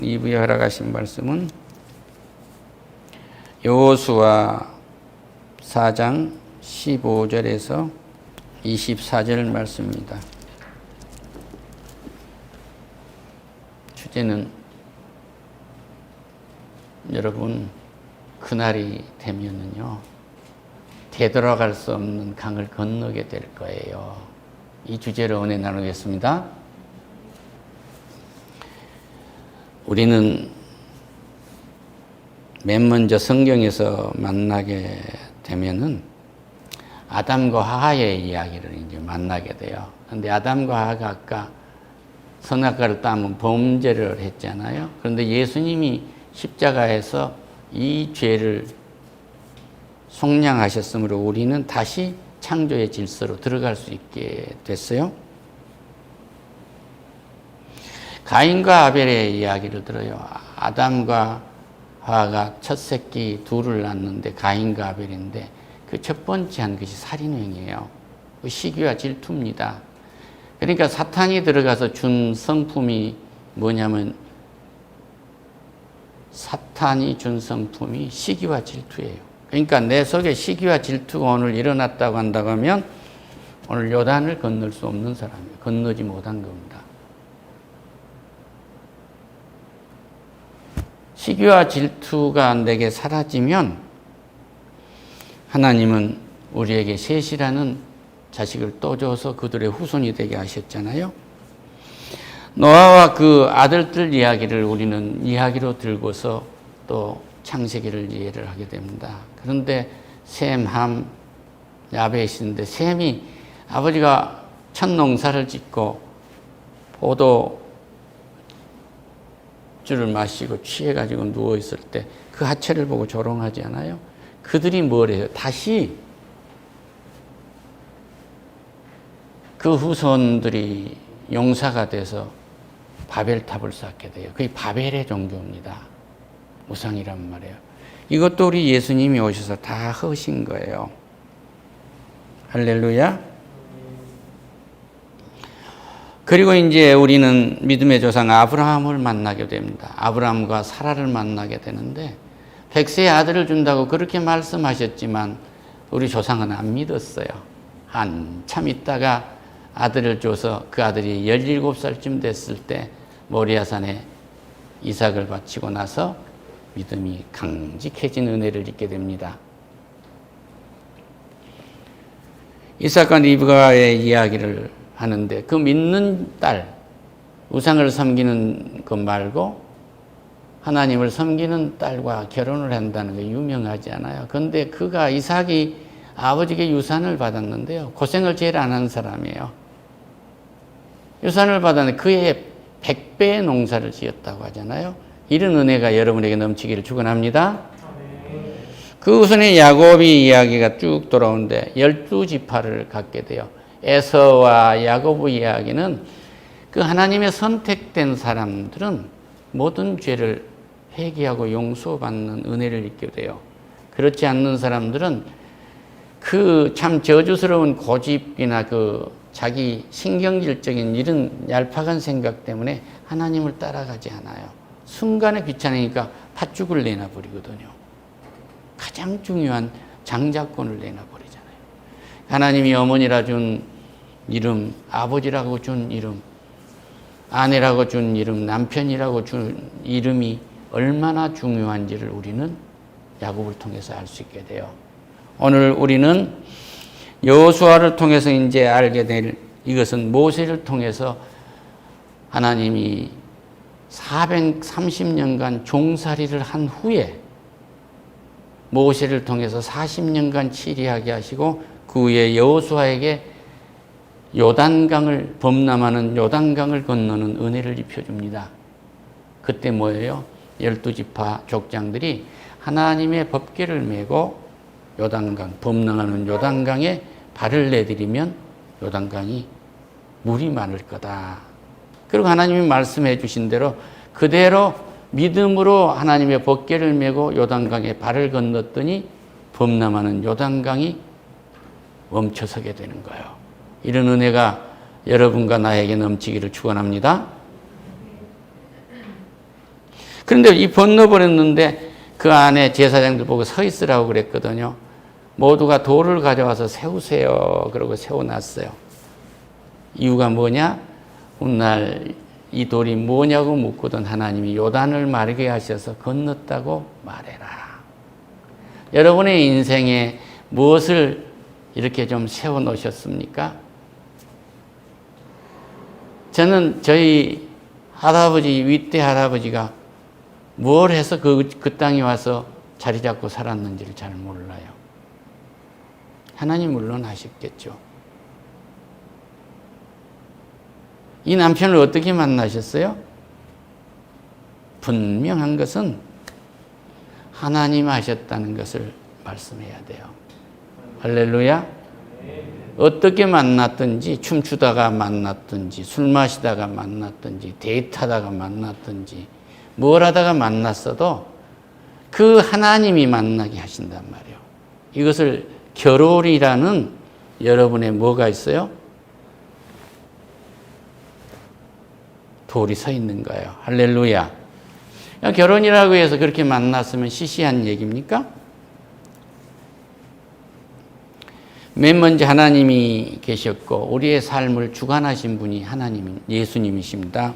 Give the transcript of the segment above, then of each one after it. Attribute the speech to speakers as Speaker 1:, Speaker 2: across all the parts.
Speaker 1: 이부에 허락하신 말씀은 여호수아 4장 15절에서 24절 말씀입니다. 주제는 여러분 그날이 되면은요 되돌아갈 수 없는 강을 건너게 될 거예요. 이 주제로 은혜 나누겠습니다. 우리는 맨 먼저 성경에서 만나게 되면은 아담과 하와의 이야기를 이제 만나게 돼요. 그런데 아담과 하와가 아까 선악과를 따면 범죄를 했잖아요. 그런데 예수님이 십자가에서 이 죄를 속량하셨으므로 우리는 다시 창조의 질서로 들어갈 수 있게 됐어요. 가인과 아벨의 이야기를 들어요. 아담과 하와가 첫 새끼 둘을 낳는데 가인과 아벨인데 그 첫 번째 한 것이 살인행위예요. 그 시기와 질투입니다. 그러니까 사탄이 들어가서 준 성품이 뭐냐면 사탄이 준 성품이 시기와 질투예요. 그러니까 내 속에 시기와 질투가 오늘 일어났다고 한다고 하면 오늘 요단을 건널 수 없는 사람이에요. 건너지 못한 겁니다. 시기와 질투가 내게 사라지면 하나님은 우리에게 셋이라는 자식을 또 줘서 그들의 후손이 되게 하셨잖아요. 노아와 그 아들들 이야기를 우리는 이야기로 들고서 또 창세기를 이해를 하게 됩니다. 그런데 셈, 함, 야벳인데 셈이 아버지가 첫 농사를 짓고 포도주를 마시고 취해가지고 누워있을 때 그 하체를 보고 조롱하지 않아요? 그들이 뭐래요? 다시 그 후손들이 용사가 돼서 바벨탑을 쌓게 돼요. 그게 바벨의 종교입니다. 우상이란 말이에요. 이것도 우리 예수님이 오셔서 다 하신 거예요. 할렐루야. 그리고 이제 우리는 믿음의 조상 아브라함을 만나게 됩니다. 아브라함과 사라를 만나게 되는데 100세의 아들을 준다고 그렇게 말씀하셨지만 우리 조상은 안 믿었어요. 한참 있다가 아들을 줘서 그 아들이 17살쯤 됐을 때 모리아산에 이삭을 바치고 나서 믿음이 강직해진 은혜를 입게 됩니다. 이삭과 리브가의 이야기를 하는데 그 믿는 딸, 우상을 섬기는 것 말고 하나님을 섬기는 딸과 결혼을 한다는 게 유명하지 않아요. 그런데 그가 이삭이 아버지에게 유산을 받았는데요. 고생을 제일 안 한 사람이에요. 유산을 받았는데 그의 100배의 농사를 지었다고 하잖아요. 이런 은혜가 여러분에게 넘치기를 축원합니다. 그 후손의 야곱이 이야기가 쭉 돌아오는데 12지파를 갖게 돼요. 에서와 야곱 이야기는 그 하나님의 선택된 사람들은 모든 죄를 회개하고 용서받는 은혜를 입게 돼요. 그렇지 않는 사람들은 그 참 저주스러운 고집이나 그 자기 신경질적인 이런 얄팍한 생각 때문에 하나님을 따라가지 않아요. 순간에 귀찮으니까 팥죽을 내놔버리거든요. 가장 중요한 장자권을 내놔버리잖아요. 하나님이 어머니라 준 이름, 아버지라고 준 이름, 아내라고 준 이름, 남편이라고 준 이름이 얼마나 중요한지를 우리는 야곱을 통해서 알 수 있게 돼요. 오늘 우리는 여호수아를 통해서 이제 알게 될 이것은 모세를 통해서 하나님이 430년간 종살이를 한 후에 모세를 통해서 40년간 치리하게 하시고 그 후에 여호수아에게 요단강을 범람하는 요단강을 건너는 은혜를 입혀줍니다. 그때 뭐예요? 12지파 족장들이 하나님의 법궤를 메고 요단강, 범람하는 요단강에 발을 내디디면 요단강이 물이 많을 거다. 그리고 하나님이 말씀해 주신 대로 그대로 믿음으로 하나님의 법궤를 메고 요단강에 발을 건넜더니 범람하는 요단강이 멈춰서게 되는 거예요. 이런 은혜가 여러분과 나에게 넘치기를 축원합니다. 그런데 이 건너버렸는데 그 안에 제사장들 보고 서 있으라고 그랬거든요. 모두가 돌을 가져와서 세우세요. 그러고 세워놨어요. 이유가 뭐냐? 오늘 이 돌이 뭐냐고 묻거든 하나님이 요단을 마르게 하셔서 건넜다고 말해라. 여러분의 인생에 무엇을 이렇게 좀 세워놓으셨습니까? 저는 저희 할아버지, 윗대 할아버지가 뭘 해서 그 땅에 와서 자리 잡고 살았는지를 잘 몰라요. 하나님 물론 하셨겠죠. 이 남편을 어떻게 만나셨어요? 분명한 것은 하나님 하셨다는 것을 말씀해야 돼요. 할렐루야. 어떻게 만났든지, 춤추다가 만났든지, 술 마시다가 만났든지, 데이트하다가 만났든지, 뭘 하다가 만났어도 그 하나님이 만나게 하신단 말이에요. 이것을 결혼이라는 여러분의 뭐가 있어요? 돌이 서 있는 거예요. 할렐루야. 결혼이라고 해서 그렇게 만났으면 시시한 얘기입니까? 맨 먼저 하나님이 계셨고 우리의 삶을 주관하신 분이 하나님, 예수님이십니다.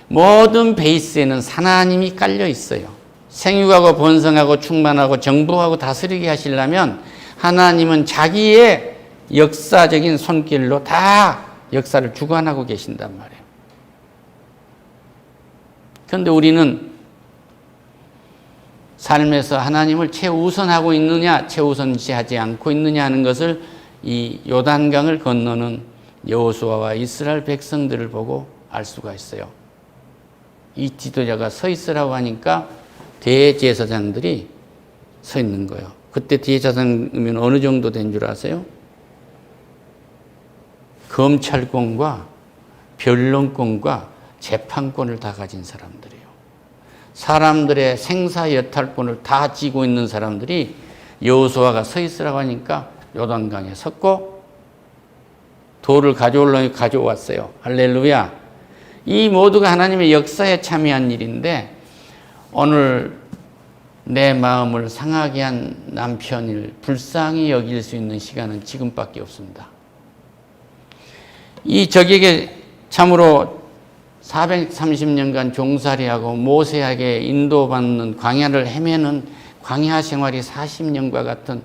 Speaker 1: 모든 베이스에는 하나님이 깔려 있어요. 생육하고 번성하고 충만하고 정복하고 다스리게 하시려면 하나님은 자기의 역사적인 손길로 다 역사를 주관하고 계신단 말이에요. 그런데 우리는 삶에서 하나님을 최우선하고 있느냐, 최우선시하지 않고 있느냐 하는 것을 이 요단강을 건너는 여호수아와 이스라엘 백성들을 보고 알 수가 있어요. 이 지도자가 서 있으라고 하니까 대제사장들이 서 있는 거예요. 그때 대제사장이면 어느 정도 된 줄 아세요? 검찰권과 변론권과 재판권을 다 가진 사람들이에요. 사람들의 생사여탈권을 다 쥐고 있는 사람들이 여호수아가 서 있으라고 하니까 요단강에 섰고 돌을 가져오려고 가져왔어요. 할렐루야. 이 모두가 하나님의 역사에 참여한 일인데 오늘 내 마음을 상하게 한 남편을 불쌍히 여길 수 있는 시간은 지금밖에 없습니다. 이 적에게 참으로 430년간 종살이하고 모세에게 인도받는 광야를 헤매는 광야 생활이 40년과 같은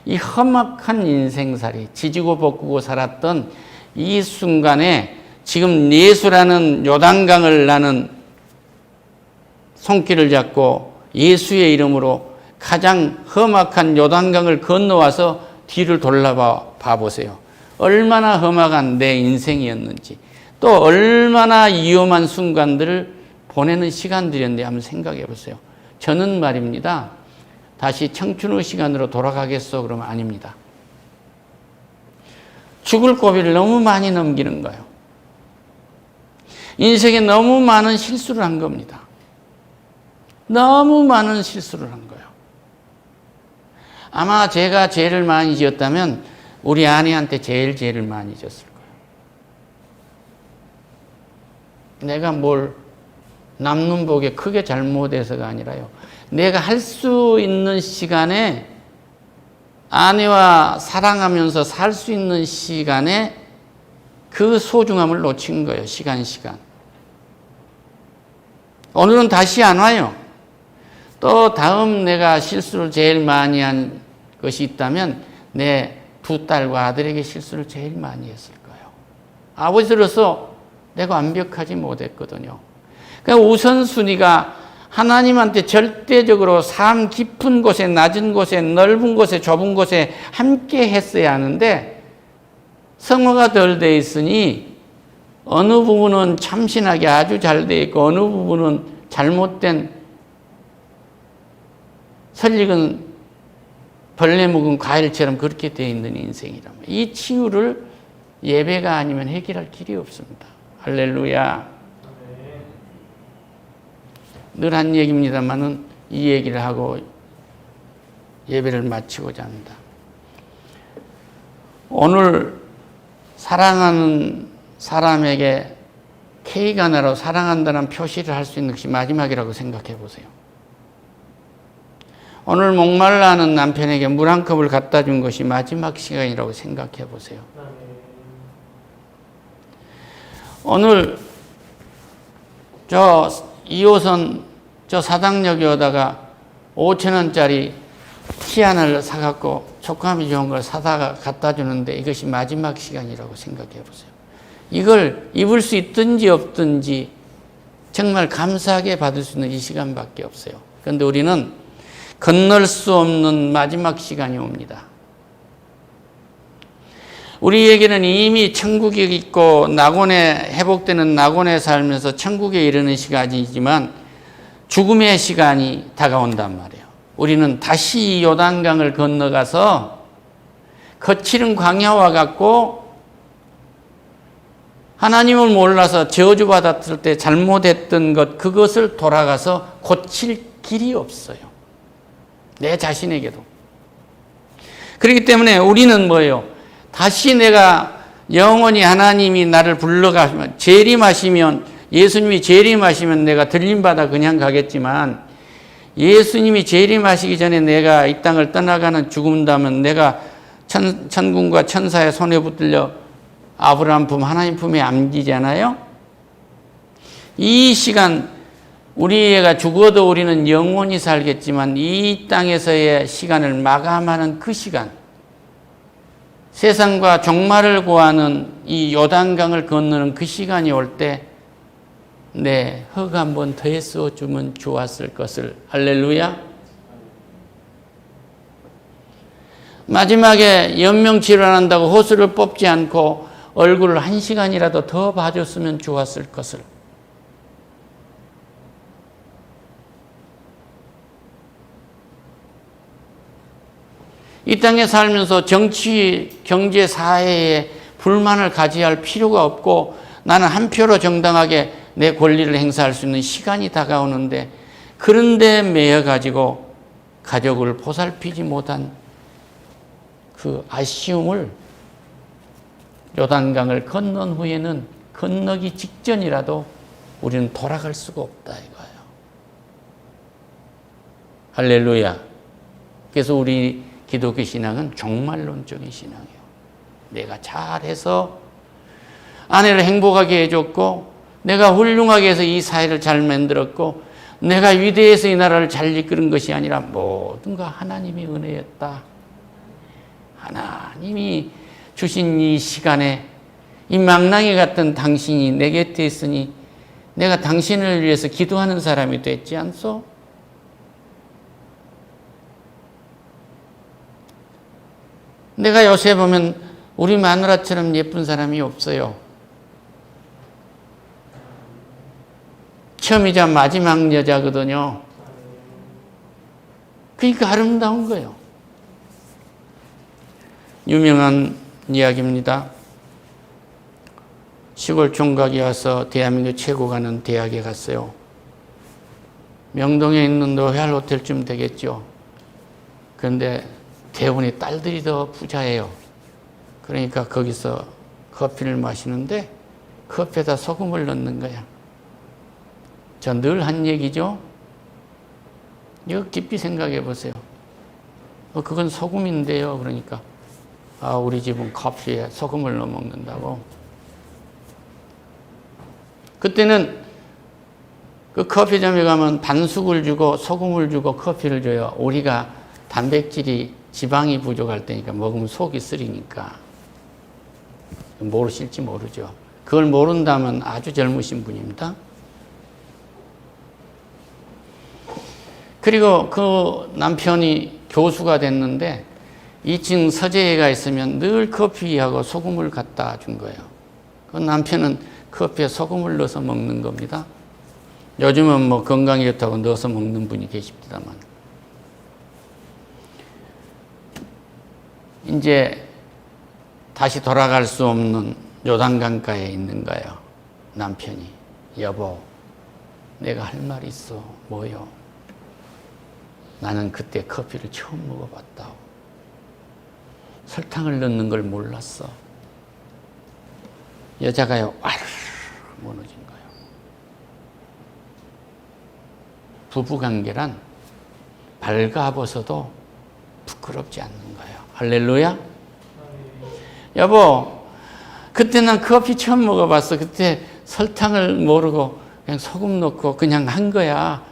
Speaker 1: 이 험악한 인생살이 지지고 볶고 살았던 이 순간에 지금 예수라는 요단강을 나는 손길을 잡고 예수의 이름으로 가장 험악한 요단강을 건너와서 뒤를 돌아봐 보세요. 얼마나 험악한 내 인생이었는지 또 얼마나 위험한 순간들을 보내는 시간들이었는데 한번 생각해 보세요. 저는 말입니다. 다시 청춘의 시간으로 돌아가겠어? 그러면 아닙니다. 죽을 고비를 너무 많이 넘기는 거예요. 인생에 너무 많은 실수를 한 겁니다. 너무 많은 실수를 한 거예요. 아마 제가 죄를 많이 지었다면 우리 아내한테 제일 죄를 많이 졌을 거예요. 내가 뭘 남눈 보기에 크게 잘못해서가 아니라요. 내가 할 수 있는 시간에 아내와 사랑하면서 살 수 있는 시간에 그 소중함을 놓친 거예요. 시간. 오늘은 다시 안 와요. 또 다음 내가 실수를 제일 많이 한 것이 있다면 내 두 딸과 아들에게 실수를 제일 많이 했을 거예요. 아버지로서 내가 완벽하지 못했거든요. 그러니까 우선순위가 하나님한테 절대적으로 삶 깊은 곳에 낮은 곳에 넓은 곳에 좁은 곳에 함께 했어야 하는데 성화가 덜 돼 있으니 어느 부분은 참신하게 아주 잘 돼 있고 어느 부분은 잘못된 설익은 벌레 묵은 과일처럼 그렇게 되어 있는 인생이란 말이에요. 이 치유를 예배가 아니면 해결할 길이 없습니다. 할렐루야. 늘 한 얘기입니다만은 이 얘기를 하고 예배를 마치고자 합니다. 오늘 사랑하는 사람에게 K가 나로 사랑한다는 표시를 할 수 있는 것이 마지막이라고 생각해 보세요. 오늘 목말라 하는 남편에게 물 한 컵을 갖다 준 것이 마지막 시간이라고 생각해 보세요. 오늘 저 2호선 저 사당역에 오다가 5,000원짜리 티 하나를 사갖고 촉감이 좋은 걸 사다가 갖다 주는데 이것이 마지막 시간이라고 생각해 보세요. 이걸 입을 수 있든지 없든지 정말 감사하게 받을 수 있는 이 시간밖에 없어요. 그런데 우리는 건널 수 없는 마지막 시간이 옵니다. 우리에게는 이미 천국이 있고 낙원에 회복되는 낙원에 살면서 천국에 이르는 시간이지만 죽음의 시간이 다가온단 말이에요. 우리는 다시 요단강을 건너가서 거칠은 광야와 같고 하나님을 몰라서 저주받았을 때 잘못했던 것 그것을 돌아가서 고칠 길이 없어요. 내 자신에게도. 그렇기 때문에 우리는 뭐예요? 다시 내가 영원히 하나님이 나를 불러가시면 재림하시면 예수님이 재림하시면 내가 들림받아 그냥 가겠지만 예수님이 재림하시기 전에 내가 이 땅을 떠나가는 죽음다면 내가 천군과 천사의 손에 붙들려 아브라함 품 하나님 품에 안기잖아요. 이 시간 우리가 죽어도 우리는 영원히 살겠지만 이 땅에서의 시간을 마감하는 그 시간 세상과 종말을 구하는 이 요단강을 건너는 그 시간이 올 때 내 흙 한 번 더 했어 주면 좋았을 것을. 할렐루야. 마지막에 연명치료한다고 호수를 뽑지 않고 얼굴을 1시간이라도 더 봐줬으면 좋았을 것을. 이 땅에 살면서 정치, 경제, 사회에 불만을 가져야 할 필요가 없고 나는 한 표로 정당하게 내 권리를 행사할 수 있는 시간이 다가오는데 그런데 매여가지고 가족을 보살피지 못한 그 아쉬움을 요단강을 건넌 후에는 건너기 직전이라도 우리는 돌아갈 수가 없다 이거예요. 할렐루야. 그래서 우리 기독교 신앙은 종말론적인 신앙이에요. 내가 잘해서 아내를 행복하게 해줬고 내가 훌륭하게 해서 이 사회를 잘 만들었고 내가 위대해서 이 나라를 잘 이끄는 것이 아니라 모든 거 하나님의 은혜였다. 하나님이 주신 이 시간에 이 망나니 같은 당신이 내 곁에 있으니 내가 당신을 위해서 기도하는 사람이 됐지 않소? 내가 요새 보면 우리 마누라처럼 예쁜 사람이 없어요. 처음이자 마지막 여자거든요. 그러니까 아름다운 거예요. 유명한 이야기입니다. 시골 총각이 와서 대한민국 최고 가는 대학에 갔어요. 명동에 있는 로얄 호텔쯤 되겠죠. 그런데 대부분의 딸들이 더 부자예요. 그러니까 거기서 커피를 마시는데 커피에다 소금을 넣는 거야. 저 늘 한 얘기죠. 이거 깊이 생각해 보세요. 그건 소금인데요. 그러니까 우리 집은 커피에 소금을 넣어 먹는다고. 그때는 그 커피점에 가면 반숙을 주고 소금을 주고 커피를 줘요. 우리가 단백질이 지방이 부족할 때니까 먹으면 속이 쓰리니까. 모르실지 모르죠. 그걸 모른다면 아주 젊으신 분입니다. 그리고 그 남편이 교수가 됐는데 2층 서재가 있으면 늘 커피하고 소금을 갖다 준 거예요. 그 남편은 커피에 소금을 넣어서 먹는 겁니다. 요즘은 뭐 건강이 좋다고 넣어서 먹는 분이 계십니다만. 이제 다시 돌아갈 수 없는 요단강가에 있는 거예요. 남편이. 여보, 내가 할 말 있어. 뭐요? 나는 그때 커피를 처음 먹어봤다고. 설탕을 넣는 걸 몰랐어. 여자가요, 와르르 무너진 거예요. 부부관계란 발가벗어도 부끄럽지 않는 거예요. 할렐루야. 여보, 그때 난 커피 처음 먹어봤어. 그때 설탕을 모르고 그냥 소금 넣고 그냥 한 거야.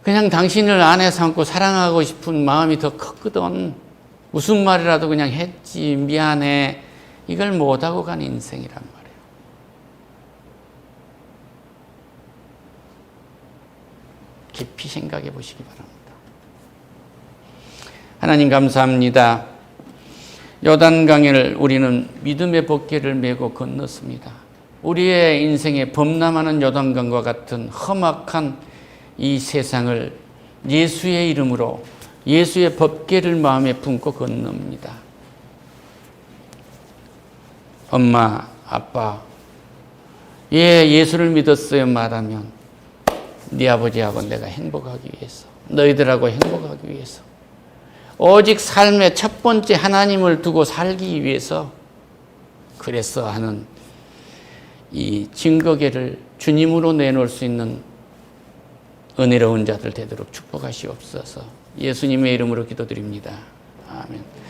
Speaker 1: 그냥 당신을 안에 삼고 사랑하고 싶은 마음이 더 컸거든. 무슨 말이라도 그냥 했지. 미안해. 이걸 못하고 간 인생이란 말이에요. 깊이 생각해 보시기 바랍니다. 하나님 감사합니다. 요단강을 우리는 믿음의 법궤를 메고 건넜습니다. 우리의 인생에 범람하는 요단강과 같은 험악한 이 세상을 예수의 이름으로 예수의 법궤를 마음에 품고 건넙니다. 엄마, 아빠, 예수를 믿었어요 말하면 네 아버지하고 내가 행복하기 위해서, 너희들하고 행복하기 위해서, 오직 삶의 첫 번째 하나님을 두고 살기 위해서 그래서 하는 이 증거계를 주님으로 내놓을 수 있는 은혜로운 자들 되도록 축복하시옵소서. 예수님의 이름으로 기도드립니다. 아멘.